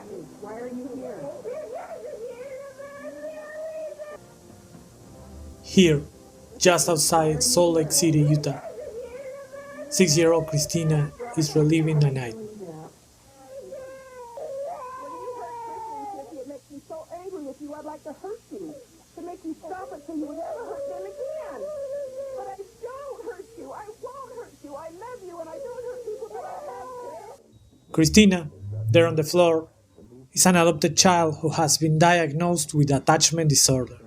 at me. Why are you here? Here, just outside Salt Lake City, Utah, 6-year-old Christina is reliving the night. It makes me so angry with you, I'd like to hurt you. To make you stop it so you would never hurt them again. But I don't hurt you. I won't hurt you. I love you and I don't hurt people that I love. Christina, there on the floor, is an adopted child who has been diagnosed with attachment disorder.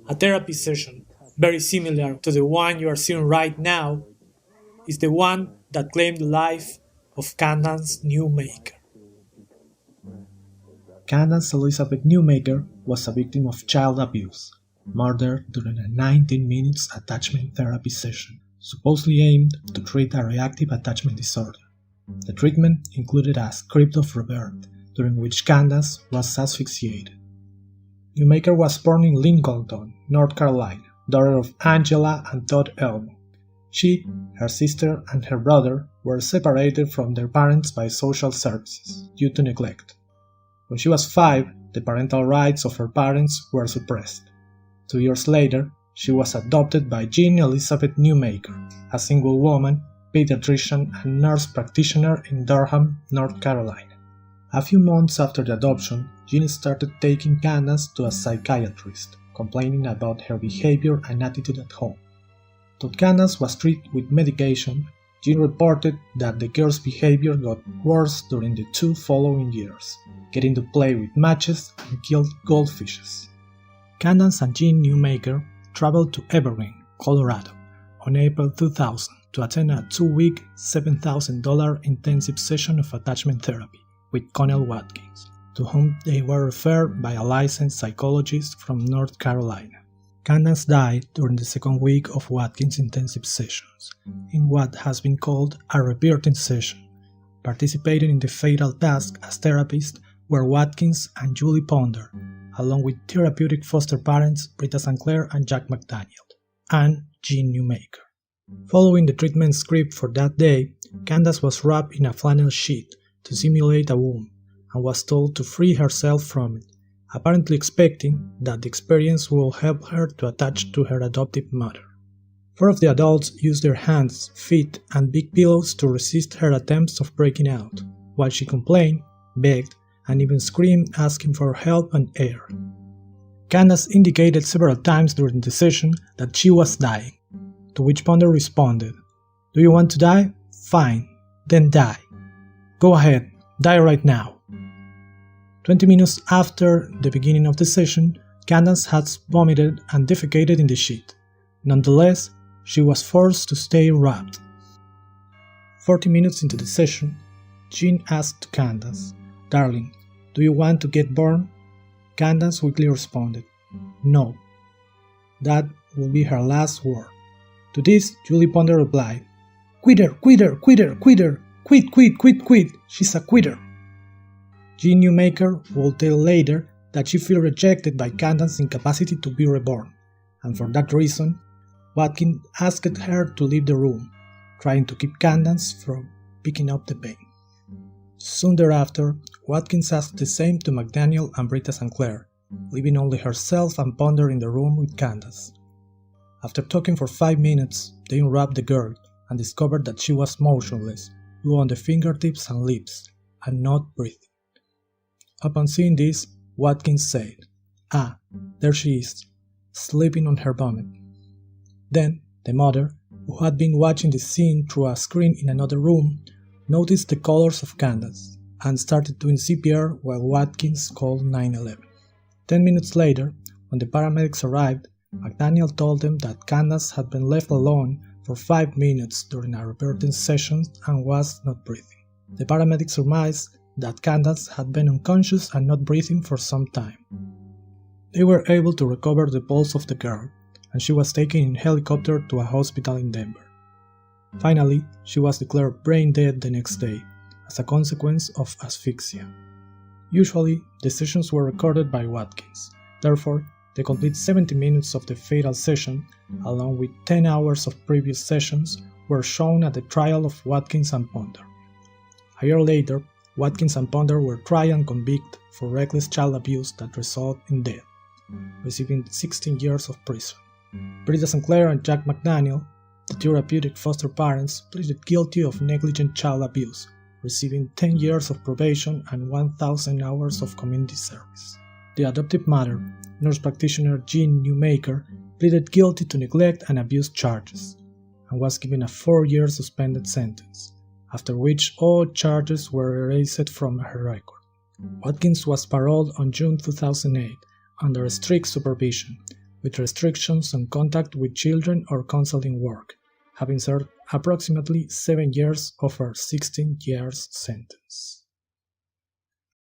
A therapy session, very similar to the one you are seeing right now, is the one that claimed the life of Candace Newmaker. Candace Elizabeth Newmaker was a victim of child abuse, murdered during a 19-minute attachment therapy session, supposedly aimed to treat a reactive attachment disorder. The treatment included a script of rebirth, during which Candace was asphyxiated. Newmaker was born in Lincolnton, North Carolina, daughter of Angela and Todd Elmo. She, her sister, and her brother were separated from their parents by social services due to neglect. When she was 5, the parental rights of her parents were suppressed. 2 years later, she was adopted by Jean Elizabeth Newmaker, a single woman, pediatrician, and nurse practitioner in Durham, North Carolina. A few months after the adoption, Jean started taking Candace to a psychiatrist, complaining about her behavior and attitude at home. Though Candace was treated with medication, Jean reported that the girl's behavior got worse during the 2 following years, getting to play with matches and kill goldfishes. Candace and Jean Newmaker traveled to Evergreen, Colorado, on April 2000 to attend a 2-week, $7,000 intensive session of attachment therapy with Connell Watkins, to whom they were referred by a licensed psychologist from North Carolina. Candace died during the 2nd week of Watkins' intensive sessions, in what has been called a rebirthing session. Participating in the fatal task as therapist were Watkins and Julie Ponder, along with therapeutic foster parents Britta Sinclair and Jack McDaniel, and Jean Newmaker. Following the treatment script for that day, Candace was wrapped in a flannel sheet to simulate a womb, and was told to free herself from it, apparently expecting that the experience will help her to attach to her adoptive mother. 4 of the adults used their hands, feet, and big pillows to resist her attempts of breaking out, while she complained, begged, and even screamed asking for help and air. Candace indicated several times during the session that she was dying, to which Ponder responded, "Do you want to die? Fine, then die. Go ahead, die right now." 20 minutes after the beginning of the session, Candace had vomited and defecated in the sheet. Nonetheless, she was forced to stay wrapped. 40 minutes into the session, Jean asked Candace, "Darling, do you want to get burned?" Candace quickly responded, "No." That would be her last word. To this, Julie Ponder replied, "Quitter, quitter, quitter, quitter, quit, quit, quit, quit, she's a quitter." Jean Newmaker will tell later that she felt rejected by Candace's incapacity to be reborn, and for that reason, Watkins asked her to leave the room, trying to keep Candace from picking up the pain. Soon thereafter, Watkins asked the same to McDaniel and Britta Sinclair, leaving only herself and Ponder in the room with Candace. After talking for 5 minutes, they unwrapped the girl and discovered that she was motionless, blue on the fingertips and lips, and not breathing. Upon seeing this, Watkins said, "Ah, there she is, sleeping on her vomit." Then, the mother, who had been watching the scene through a screen in another room, noticed the colors of Candace and started doing CPR while Watkins called 911. 10 minutes later, when the paramedics arrived, McDaniel told them that Candace had been left alone for 5 minutes during a rebirthing session and was not breathing. The paramedics surmised that Candace had been unconscious and not breathing for some time. They were able to recover the pulse of the girl, and she was taken in helicopter to a hospital in Denver. Finally, she was declared brain dead the next day, as a consequence of asphyxia. Usually, the sessions were recorded by Watkins. Therefore, the complete 70 minutes of the fatal session, along with 10 hours of previous sessions, were shown at the trial of Watkins and Ponder. A year later, Watkins and Ponder were tried and convicted for reckless child abuse that resulted in death, receiving 16 years of prison. Britta Sinclair and Jack McDaniel, the therapeutic foster parents, pleaded guilty of negligent child abuse, receiving 10 years of probation and 1,000 hours of community service. The adoptive mother, nurse practitioner Candace Newmaker, pleaded guilty to neglect and abuse charges, and was given a 4-year suspended sentence, after which all charges were erased from her record. Watkins was paroled on June 2008 under strict supervision, with restrictions on contact with children or counseling work, having served approximately 7 years of her 16 years sentence.